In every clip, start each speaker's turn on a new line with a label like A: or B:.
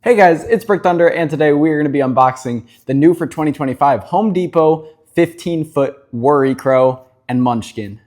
A: Hey guys, it's Brick Thunder, and today we are going to be unboxing the new for 2025 Home Depot 15-foot WorriCrow and Munchkin.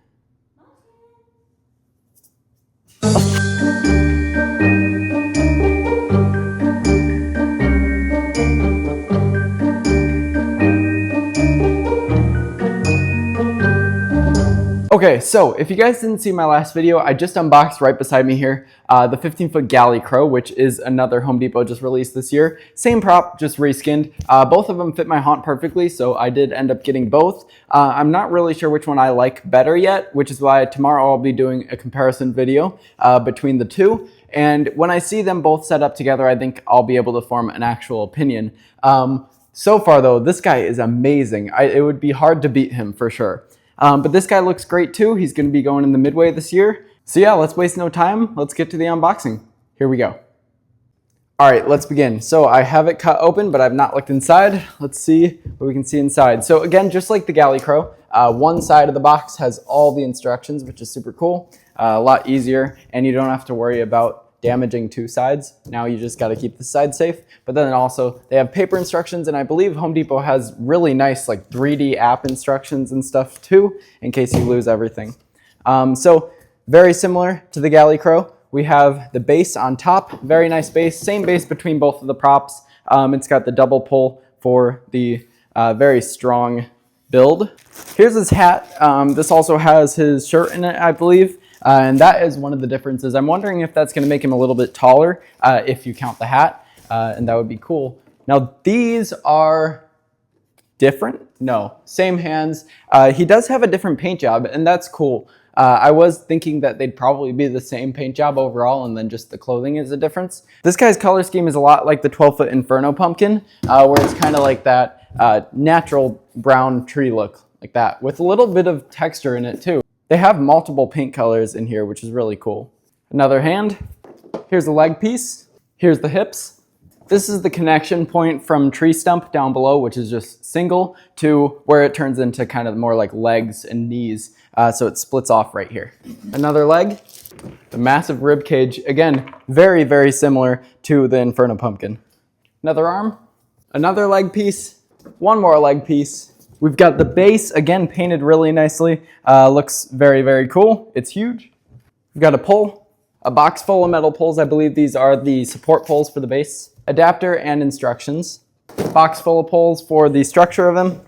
A: Okay, so if you guys didn't see my last video, I just unboxed right beside me here the 15-foot WorriCrow, which is another Home Depot just released this year. Same prop, just reskinned. Both of them fit my haunt perfectly, so I did end up getting both. I'm not really sure which one I like better yet, which is why tomorrow I'll be doing a comparison video between the two. And when I see them both set up together, I think I'll be able to form an actual opinion. So far though, this guy is amazing. It would be hard to beat him for sure. But this guy looks great too. He's going to be going in the midway this year. So yeah, let's waste no time. Let's get to the unboxing. Here we go. All right, let's begin. So I have it cut open, but I've not looked inside. Let's see what we can see inside. So again, just like the WorriCrow, one side of the box has all the instructions, which is super cool. A lot easier, and you don't have to worry about damaging two sides. Now you just got to keep the side safe. But then also they have paper instructions, and I believe Home Depot has really nice like 3D app instructions and stuff too, in case you lose everything. So very similar to the WorriCrow. We have the base on top, very nice base, same base between both of the props. It's got the double pull for the very strong build. Here's his hat. This also has his shirt in it, I believe. And that is one of the differences. I'm wondering if that's going to make him a little bit taller if you count the hat, and that would be cool. Now these are different. No, same hands. He does have a different paint job, and that's cool. I was thinking that they'd probably be the same paint job overall, and then just the clothing is a difference. This guy's color scheme is a lot like the 12-foot Inferno pumpkin, where it's kind of like that natural brown tree look, like that, with a little bit of texture in it too. They have multiple paint colors in here, which is really cool. Another hand. Here's the leg piece. Here's the hips. This is the connection point from tree stump down below, which is just single, to where it turns into kind of more like legs and knees. So it splits off right here. Another leg. The massive rib cage. Again, very, very similar to the Inferno pumpkin. Another arm. Another leg piece. One more leg piece. We've got the base, again, painted really nicely. Looks very, very cool. It's huge. We've got a pull, a box full of metal pulls. I believe these are the support pulls for the base. Adapter and instructions. Box full of pulls for the structure of them.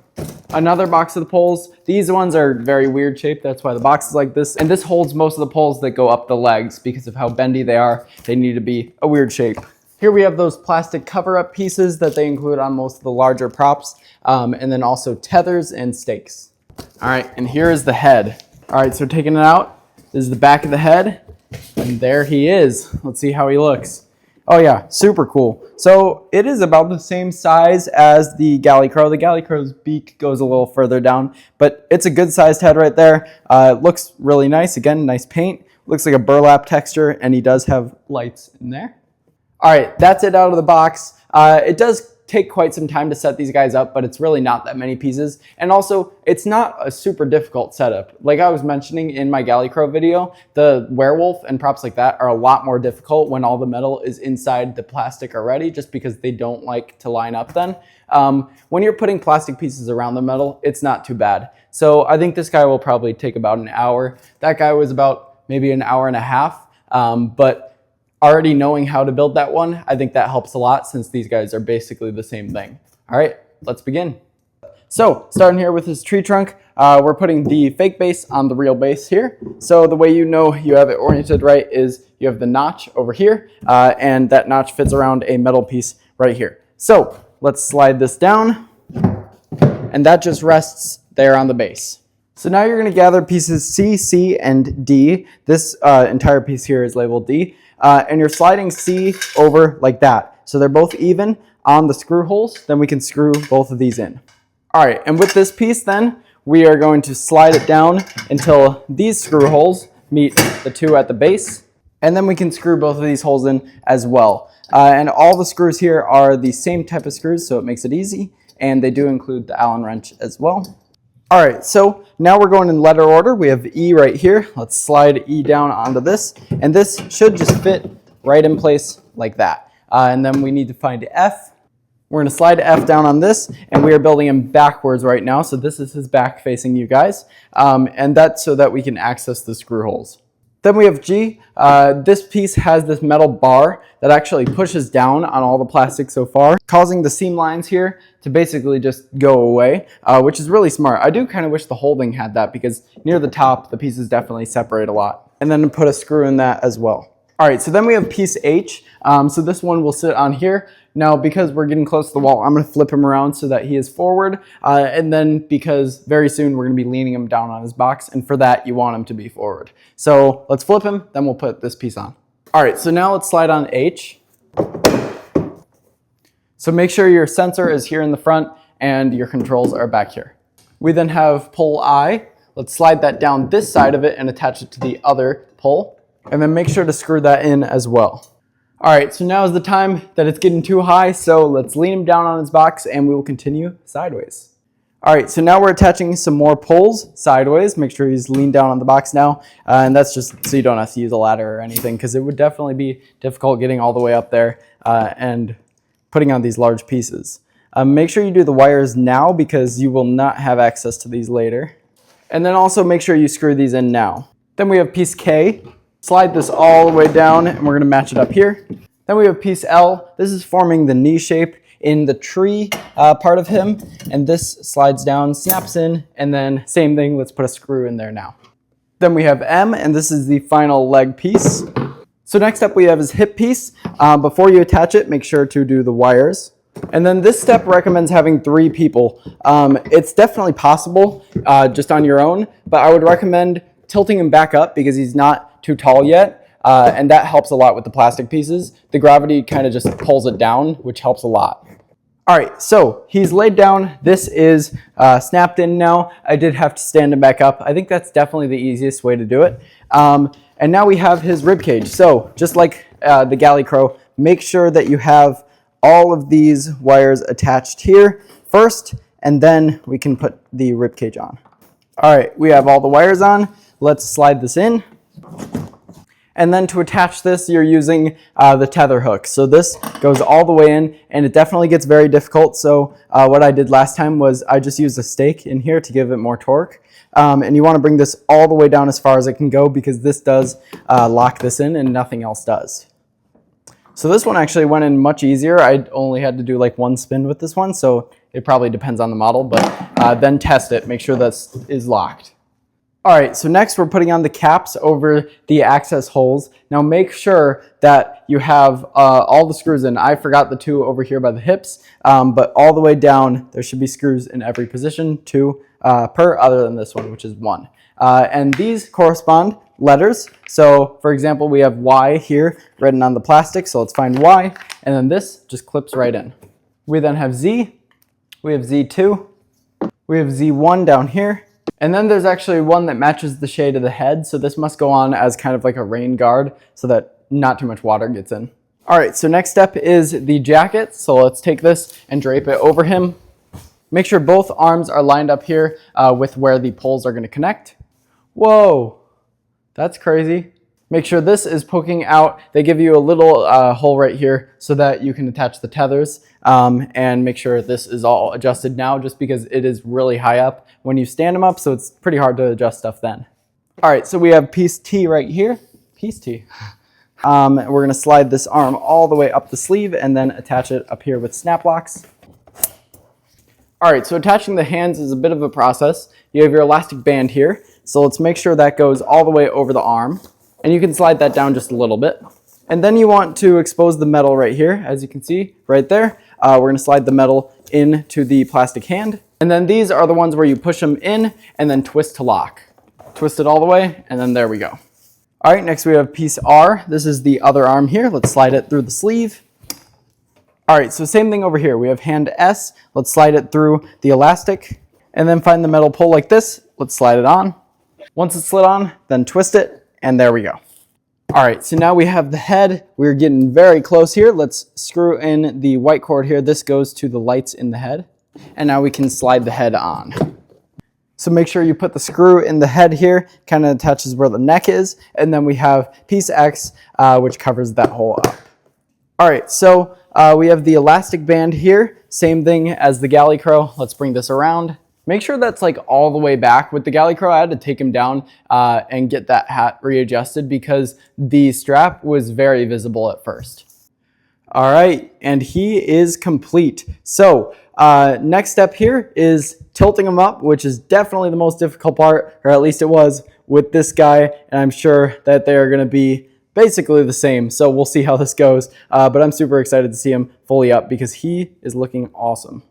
A: Another box of the pulls. These ones are very weird shaped. That's why the box is like this. And this holds most of the pulls that go up the legs because of how bendy they are. They need to be a weird shape. Here we have those plastic cover-up pieces that they include on most of the larger props, and then also tethers and stakes. All right, and here is the head. All right, so taking it out, this is the back of the head, and there he is. Let's see how he looks. Oh yeah, super cool. So it is about the same size as the WorriCrow. The WorriCrow's beak goes a little further down, but it's a good sized head right there. It looks really nice. Again, nice paint. Looks like a burlap texture, and he does have lights in there. All right, that's it out of the box. It does take quite some time to set these guys up, but it's really not that many pieces. And also, it's not a super difficult setup. Like I was mentioning in my WorriCrow video, the werewolf and props like that are a lot more difficult when all the metal is inside the plastic already, just because they don't like to line up then. When you're putting plastic pieces around the metal, it's not too bad. So I think this guy will probably take about an hour. That guy was about maybe an hour and a half, but already knowing how to build that one, I think that helps a lot since these guys are basically the same thing. All right, let's begin. So starting here with his tree trunk, we're putting the fake base on the real base here. So the way you know you have it oriented right is you have the notch over here, and that notch fits around a metal piece right here. So let's slide this down, and that just rests there on the base. So now you're going to gather pieces C, C, and D. This entire piece here is labeled D. And you're sliding C over like that. So they're both even on the screw holes. Then we can screw both of these in. All right, and with this piece then, we are going to slide it down until these screw holes meet the two at the base. And then we can screw both of these holes in as well. And all the screws here are the same type of screws, so it makes it easy. And they do include the Allen wrench as well. All right, so now we're going in letter order. We have E right here. Let's slide E down onto this. And this should just fit right in place like that. And then we need to find F. We're going to slide F down on this, and we are building him backwards right now. So this is his back facing you guys. And that's so that we can access the screw holes. Then we have G. This piece has this metal bar that actually pushes down on all the plastic so far, causing the seam lines here to basically just go away, which is really smart. I do kind of wish the holding had that, because near the top, the pieces definitely separate a lot. And then put a screw in that as well. All right, so then we have piece H. So this one will sit on here. Now, because we're getting close to the wall, I'm going to flip him around so that he is forward. And then because very soon we're going to be leaning him down on his box. And for that, you want him to be forward. So let's flip him, then we'll put this piece on. All right, so now let's slide on H. So make sure your sensor is here in the front and your controls are back here. We then have pull I. Let's slide that down this side of it and attach it to the other pull. And then make sure to screw that in as well. All right, so now is the time that it's getting too high, so let's lean him down on his box and we will continue sideways. All right, so now we're attaching some more pulls sideways. Make sure he's leaned down on the box now, and that's just so you don't have to use a ladder or anything, because it would definitely be difficult getting all the way up there and putting on these large pieces. Make sure you do the wires now, because you will not have access to these later. And then also make sure you screw these in now. Then we have piece K. Slide this all the way down, and we're going to match it up here. Then we have piece L. This is forming the knee shape in the tree part of him. And this slides down, snaps in, and then same thing, let's put a screw in there now. Then we have M, and this is the final leg piece. So next up we have his hip piece. Before you attach it, make sure to do the wires. And then this step recommends having 3 people. It's definitely possible just on your own, but I would recommend tilting him back up because he's not too tall yet, and that helps a lot with the plastic pieces. The gravity kind of just pulls it down, which helps a lot. All right, so he's laid down. This is snapped in now. I did have to stand him back up. I think that's definitely the easiest way to do it. And now we have his rib cage. So just like the WorriCrow, make sure that you have all of these wires attached here first, and then we can put the rib cage on. All right, we have all the wires on. Let's slide this in. And then to attach this, you're using the tether hook. So this goes all the way in, and it definitely gets very difficult. So what I did last time was I just used a stake in here to give it more torque. And you want to bring this all the way down as far as it can go, because this does lock this in and nothing else does. So this one actually went in much easier. I only had to do like 1 spin with this one, so it probably depends on the model, but then test it, make sure that is locked. All right, so next we're putting on the caps over the access holes. Now make sure that you have all the screws in. I forgot the 2 over here by the hips, but all the way down, there should be screws in every position, 2 per, other than this one, which is 1. And these correspond letters. So for example, we have Y here written on the plastic, so let's find Y, and then this just clips right in. We then have Z, we have Z2, we have Z1 down here, and then there's actually one that matches the shade of the head, so this must go on as kind of like a rain guard so that not too much water gets in. All right, so next step is the jacket. So let's take this and drape it over him. Make sure both arms are lined up here with where the poles are going to connect. Whoa, that's crazy. Make sure this is poking out. They give you a little hole right here so that you can attach the tethers, and make sure this is all adjusted now, just because it is really high up when you stand them up, so it's pretty hard to adjust stuff then. All right, so we have piece T right here. Piece T. We're going to slide this arm all the way up the sleeve and then attach it up here with snap locks. All right, so attaching the hands is a bit of a process. You have your elastic band here, so let's make sure that goes all the way over the arm. And you can slide that down just a little bit. And then you want to expose the metal right here, as you can see right there. We're going to slide the metal into the plastic hand. And then these are the ones where you push them in and then twist to lock. Twist it all the way, and then there we go. All right, next we have piece R. This is the other arm here. Let's slide it through the sleeve. All right, so same thing over here. We have hand S. Let's slide it through the elastic, and then find the metal pull like this. Let's slide it on. Once it's slid on, then twist it, and there we go. All right, so now we have the head. We're getting very close here. Let's screw in the white cord here. This goes to the lights in the head. And now we can slide the head on. So make sure you put the screw in the head here, kind of attaches where the neck is. And then we have piece X, which covers that hole up. All right, so we have the elastic band here, same thing as the WorriCrow. Let's bring this around. Make sure that's like all the way back. With the WorriCrow, I had to take him down and get that hat readjusted because the strap was very visible at first. All right, and he is complete. So next step here is tilting him up, which is definitely the most difficult part, or at least it was with this guy, and I'm sure that they are gonna be basically the same. So we'll see how this goes, but I'm super excited to see him fully up because he is looking awesome.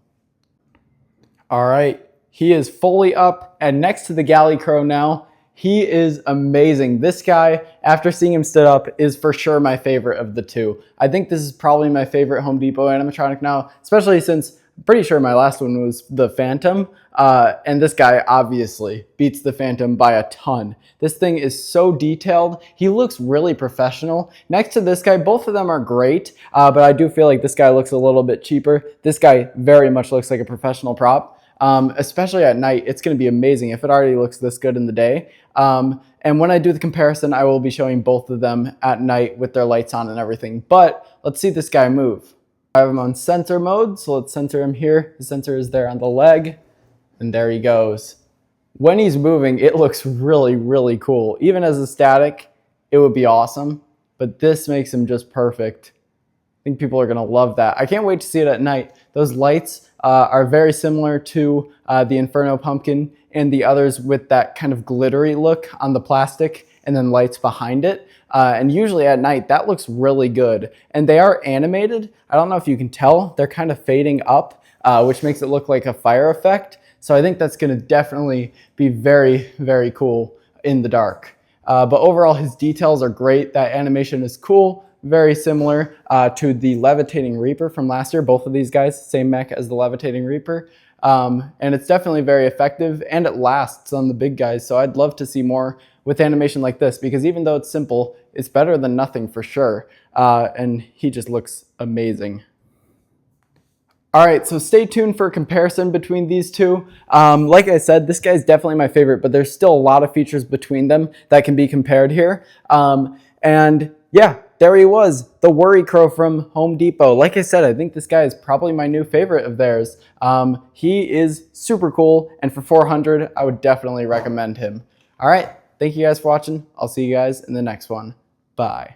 A: All right, he is fully up and next to the WorriCrow now. He is amazing. This guy, after seeing him stood up, is for sure my favorite of the two. I think this is probably my favorite Home Depot animatronic now, especially since I'm pretty sure my last one was the Phantom, and this guy obviously beats the Phantom by a ton. This thing is so detailed. He looks really professional. Next to this guy, both of them are great, but I do feel like this guy looks a little bit cheaper. This guy very much looks like a professional prop. Especially at night, it's going to be amazing if it already looks this good in the day. And when I do the comparison, I will be showing both of them at night with their lights on and everything. But let's see this guy move. I have him on sensor mode, so let's center him here. The sensor is there on the leg, and there he goes. When he's moving, it looks really, really cool. Even as a static, it would be awesome, but this makes him just perfect. I think people are going to love that. I can't wait to see it at night. Those lights are very similar to the Inferno Pumpkin and the others with that kind of glittery look on the plastic and then lights behind it. And usually at night, that looks really good. And they are animated. I don't know if you can tell. They're kind of fading up, which makes it look like a fire effect. So I think that's going to definitely be very, very cool in the dark. But overall, his details are great. That animation is cool. Very similar to the Levitating Reaper from last year. Both of these guys, same mech as the Levitating Reaper. And it's definitely very effective and it lasts on the big guys. So I'd love to see more with animation like this because even though it's simple, it's better than nothing for sure. And he just looks amazing. All right, so stay tuned for a comparison between these two. Like I said, this guy's definitely my favorite, but there's still a lot of features between them that can be compared here. And yeah, there he was, the WorriCrow from Home Depot. Like I said, I think this guy is probably my new favorite of theirs. He is super cool, and for $400, I would definitely recommend him. All right, thank you guys for watching. I'll see you guys in the next one. Bye.